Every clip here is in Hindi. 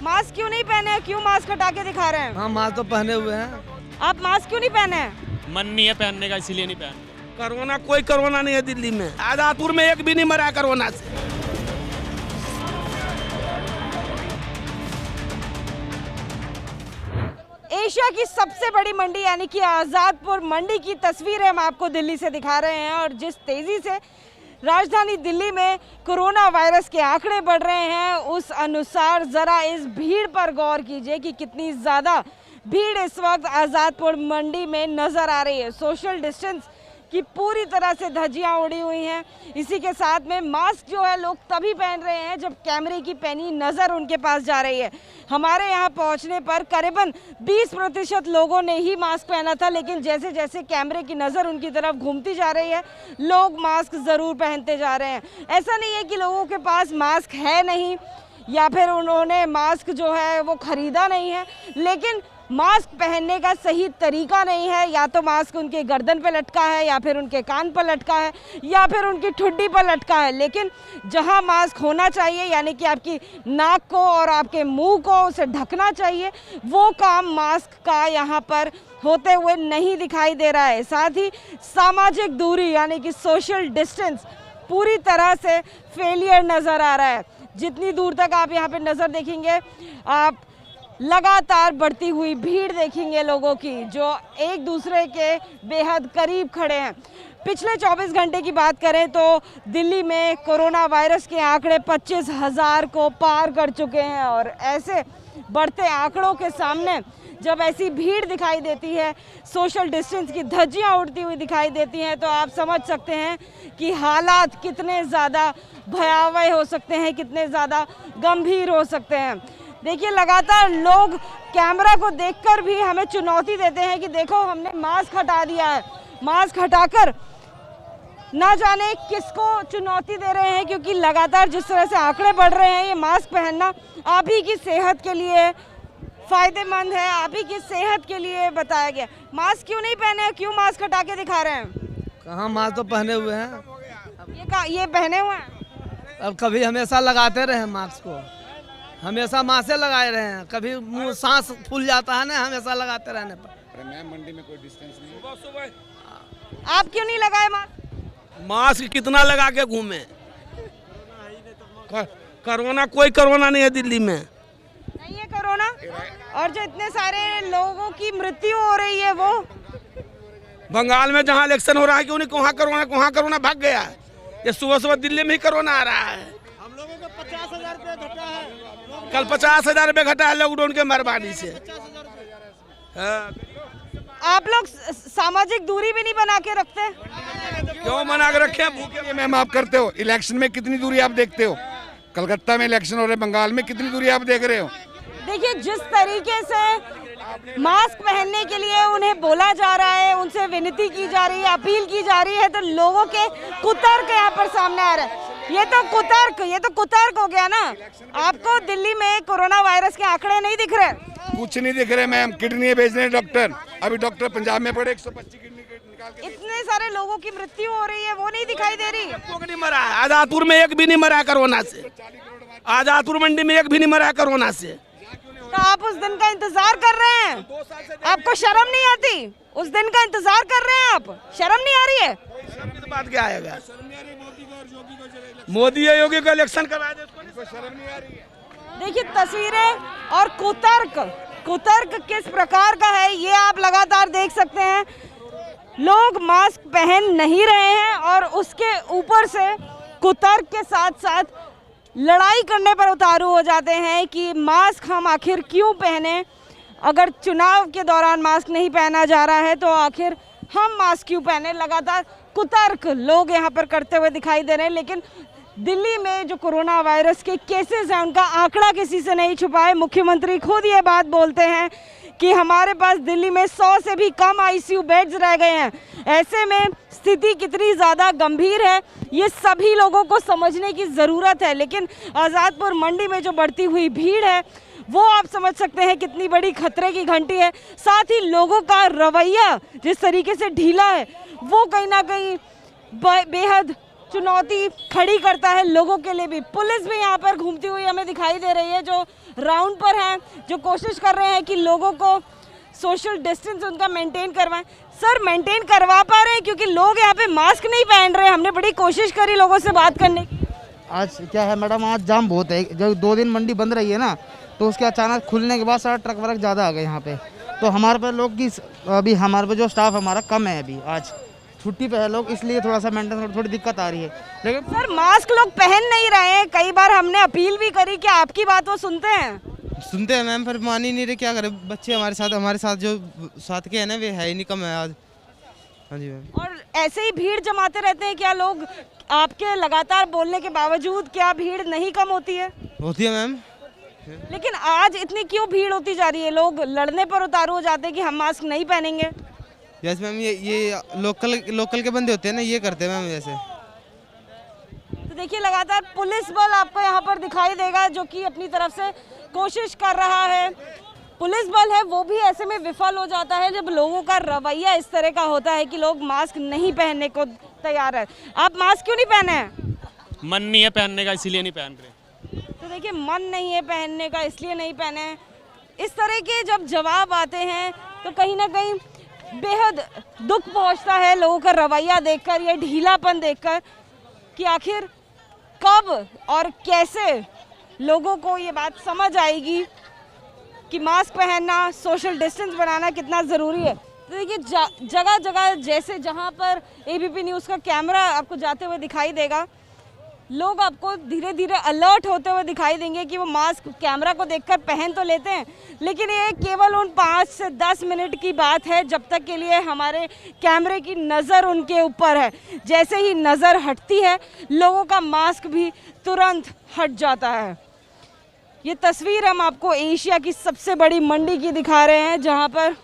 मास्क क्यों नहीं पहने? क्यों मास्क हटा के दिखा रहे हैं? हाँ मास्क तो पहने हुए हैं। आप मास्क क्यों नहीं पहने हैं? मन नहीं है पहनने का, इसीलिए नहीं पहन। कोरोना, कोई कोरोना नहीं है दिल्ली में। आजादपुर में एक भी नहीं मरा कोरोना से। एशिया की सबसे बड़ी मंडी यानी कि आज़ादपुर मंडी की तस्वीरें हम आपको दिल्ली से दिखा रहे हैं और जिस तेज़ी से राजधानी दिल्ली में कोरोना वायरस के आंकड़े बढ़ रहे हैं उस अनुसार ज़रा इस भीड़ पर गौर कीजिए कि कितनी ज़्यादा भीड़ इस वक्त आज़ादपुर मंडी में नज़र आ रही है। सोशल डिस्टेंस की पूरी तरह से धज्जियां उड़ी हुई हैं। इसी के साथ में मास्क जो है लोग तभी पहन रहे हैं जब कैमरे की पैनी नज़र उनके पास जा रही है। हमारे यहाँ पहुँचने पर करीबन 20% लोगों ने ही मास्क पहना था, लेकिन जैसे जैसे कैमरे की नज़र उनकी तरफ घूमती जा रही है लोग मास्क ज़रूर पहनते जा रहे हैं। ऐसा नहीं है कि लोगों के पास मास्क है नहीं या फिर उन्होंने मास्क जो है वो ख़रीदा नहीं है, लेकिन मास्क पहनने का सही तरीका नहीं है। या तो मास्क उनके गर्दन पे लटका है या फिर उनके कान पर लटका है या फिर उनकी ठुड्डी पर लटका है, लेकिन जहां मास्क होना चाहिए यानी कि आपकी नाक को और आपके मुंह को उसे ढकना चाहिए, वो काम मास्क का यहां पर होते हुए नहीं दिखाई दे रहा है। साथ ही सामाजिक दूरी यानी कि सोशल डिस्टेंस पूरी तरह से फेलियर नज़र आ रहा है। जितनी दूर तक आप यहाँ पे नज़र देखेंगे आप लगातार बढ़ती हुई भीड़ देखेंगे लोगों की जो एक दूसरे के बेहद करीब खड़े हैं। पिछले 24 घंटे की बात करें तो दिल्ली में कोरोना वायरस के आंकड़े 25,000 को पार कर चुके हैं और ऐसे बढ़ते आंकड़ों के सामने जब ऐसी भीड़ दिखाई देती है, सोशल डिस्टेंस की धज्जियां उड़ती हुई दिखाई देती हैं, तो आप समझ सकते हैं कि हालात कितने ज़्यादा भयावह हो सकते हैं, कितने ज़्यादा गंभीर हो सकते हैं। देखिए लगातार लोग कैमरा को देखकर भी हमें चुनौती देते हैं कि देखो हमने मास्क हटा दिया है। मास्क हटाकर ना जाने किसको चुनौती दे रहे हैं, क्योंकि लगातार जिस तरह से आंकड़े बढ़ रहे हैं ये मास्क पहनना आप ही की सेहत के लिए फ़ायदेमंद है, आप ही की सेहत के लिए बताया गया। मास्क क्यों नहीं पहने? क्यों मास्क हटा के दिखा रहे हैं? कहाँ मास्क तो पहने हुए हैं। ये पहने हुए हैं? अब कभी हमेशा लगाते रहे मास्क को, हमेशा मास्क लगाए रहे हैं। कभी मुंह सांस फूल जाता है ना हमेशा लगाते रहने पर। मैं मंडी में कोई डिस्टेंस नहीं। सुबह आप क्यों नहीं लगाए मास्क? मास्क कितना लगा के घूमे? कोरोना, कोई कोरोना नहीं है दिल्ली में। नहीं है कोरोना, और जो इतने सारे लोगों की मृत्यु हो रही है वो बंगाल में जहाँ इलेक्शन हो रहा है क्यों नहीं वहाँ कोरोना भाग गया। ये सुबह सुबह दिल्ली में ही कोरोना आ रहा है। हम लोगों को 50,000 रुपये घटा है। कल 50,000 रुपये घटा है लॉकडाउन के मेहरबानी से। आप लोग सामाजिक दूरी भी नहीं बना के रखते? क्यों मना के रखे? भूखे मैम आप करते हो, इलेक्शन में कितनी दूरी आप देखते हो? कलकत्ता में इलेक्शन हो रहे, बंगाल में कितनी दूरी आप देख रहे हो? देखिए जिस तरीके से मास्क पहनने के लिए उन्हें बोला जा रहा है, उनसे विनती की जा रही है, अपील की जा रही है, तो लोगों के कुतर्क यहाँ पर सामने आ रहा है। ये तो कुतर्क हो गया ना। आपको दिल्ली में कोरोना वायरस के आंकड़े नहीं दिख रहे? कुछ नहीं दिख रहे मैम। किडनी भेज रहे डॉक्टर, अभी डॉक्टर पंजाब में पड़े 125 किडनी निकाल के। इतने सारे लोगों की मृत्यु हो रही है वो नहीं दिखाई दे रही? नहीं मरा है आजादपुर में, एक भी नहीं मरा कोरोना से। आजादपुर मंडी में एक भी नहीं मरा कोरोना से। तो आप उस दिन का इंतजार कर रहे हैं? आपको शर्म नहीं आती? उस दिन का इंतजार कर रहे हैं आप, शर्म नहीं आ रही है? शर्म बात क्या आएगा? मोदी या योगी का इलेक्शन करवाया दे, उसको शर्म नहीं आ रही है। देखिए तस्वीरें और कुतर्क किस प्रकार का है ये आप लगातार देख सकते हैं। लोग मास्क पहन नहीं रहे हैं और उसके ऊपर से कुतर्क के साथ साथ लड़ाई करने पर उतारू हो जाते हैं कि मास्क हम आखिर क्यों पहने। अगर चुनाव के दौरान मास्क नहीं पहना जा रहा है तो आखिर हम मास्क क्यों पहने। लगातार कुतर्क लोग यहाँ पर करते हुए दिखाई दे रहे हैं। लेकिन दिल्ली में जो कोरोना वायरस के केसेस हैं उनका आंकड़ा किसी से नहीं छुपा है। मुख्यमंत्री खुद ये बात बोलते हैं कि हमारे पास दिल्ली में 100 से भी कम आईसीयू बेड्स रह गए हैं। ऐसे में स्थिति कितनी ज़्यादा गंभीर है ये सभी लोगों को समझने की ज़रूरत है। लेकिन आज़ादपुर मंडी में जो बढ़ती हुई भीड़ है वो आप समझ सकते हैं कितनी बड़ी खतरे की घंटी है। साथ ही लोगों का रवैया जिस तरीके से ढीला है वो कहीं ना कहीं बेहद चुनौती खड़ी करता है लोगों के लिए भी। पुलिस भी यहाँ पर घूमती हुई हमें दिखाई दे रही है, जो राउंड पर है, जो कोशिश कर रहे हैं कि लोगों को सोशल डिस्टेंस उनका मेंटेन करवाएं। सर, मेंटेन करवा पा रहे हैं? क्योंकि लोग यहाँ पे मास्क नहीं पहन रहे। हमने बड़ी कोशिश करी लोगों से बात करने की। आज क्या है मैडम, आज जाम बहुत है। जब 2 दिन मंडी बंद रही है ना, तो उसके अचानक खुलने के बाद सारा ट्रक वर्क ज़्यादा आ गए यहाँ पे। तो हमारे पे लोग की अभी हमारे पे जो स्टाफ हमारा कम है, अभी आज छुट्टी पे है लोग, इसलिए थोड़ा सा मेंटेन थोड़ी दिक्कत आ रही है। लेकिन सर, मास्क लोग पहन नहीं रहे हैं। कई बार हमने अपील भी करी कि आपकी बात वो सुनते हैं? सुनते हैं मैम, पर मान ही नहीं रहे। क्या करें, बच्चे हमारे साथ जो साथ के हैं ना, वे है ही नहीं, कम है आज। हाँ जी मैम। और ऐसे ही भीड़ जमाते रहते हैं क्या लोग? आपके लगातार बोलने के बावजूद क्या भीड़ नहीं कम होती है? होती है मैम। लेकिन आज इतनी क्यों भीड़ होती जा रही है? लोग लड़ने पर उतारू हो जाते हैं कि हम मास्क नहीं पहनेंगे। यस मैम, ये लोकल के बंदे होते हैं ना, ये करते हैं मैम वैसे। तो देखिए, लगातार पुलिस बल आपको यहाँ पर दिखाई देगा, जो कि अपनी तरफ से कोशिश कर रहा है। पुलिस बल है वो भी ऐसे में विफल हो जाता है जब लोगों का रवैया इस तरह का होता है कि लोग मास्क नहीं पहनने को तैयार है। आप मास्क क्यों नहीं पहने हैं? मन नहीं है पहनने का, इसीलिए नहीं पहन रहे। तो देखिए, मन नहीं है पहनने का, इसलिए नहीं पहने हैं। इस तरह के जब जवाब आते हैं तो कहीं ना कहीं बेहद दुख पहुंचता है लोगों का रवैया देखकर, ये ढीलापन देखकर, कि आखिर कब और कैसे लोगों को ये बात समझ आएगी कि मास्क पहनना, सोशल डिस्टेंस बनाना कितना ज़रूरी है। तो देखिए, जगह जगह जैसे जहाँ पर एबीपी न्यूज़ का कैमरा आपको जाते हुए दिखाई देगा, लोग आपको धीरे धीरे अलर्ट होते हुए दिखाई देंगे कि वो मास्क कैमरा को देखकर पहन तो लेते हैं, लेकिन ये केवल उन 5 से 10 मिनट की बात है जब तक के लिए हमारे कैमरे की नज़र उनके ऊपर है। जैसे ही नज़र हटती है, लोगों का मास्क भी तुरंत हट जाता है। ये तस्वीर हम आपको एशिया की सबसे बड़ी मंडी की दिखा रहे हैं, जहाँ पर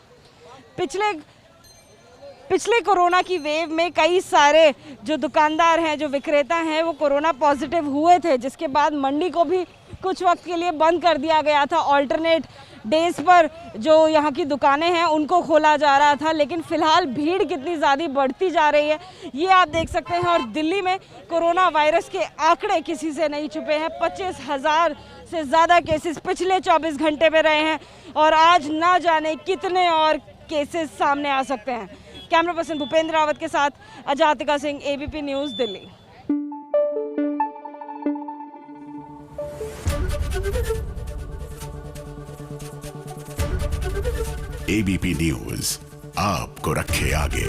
पिछले कोरोना की वेव में कई सारे जो दुकानदार हैं, जो विक्रेता हैं, वो कोरोना पॉजिटिव हुए थे, जिसके बाद मंडी को भी कुछ वक्त के लिए बंद कर दिया गया था। ऑल्टरनेट डेज पर जो यहाँ की दुकानें हैं उनको खोला जा रहा था, लेकिन फ़िलहाल भीड़ कितनी ज़्यादा बढ़ती जा रही है ये आप देख सकते हैं। और दिल्ली में कोरोना वायरस के आंकड़े किसी से नहीं छुपे हैं। 25,000 से ज़्यादा केसेस पिछले 24 घंटे में रहे हैं, और आज ना जाने कितने और केसेस सामने आ सकते हैं। कैमरा पर्सन भूपेंद्र रावत के साथ Ajatika Singh, ABP news, Delhi. ABP news आपको रखे आगे।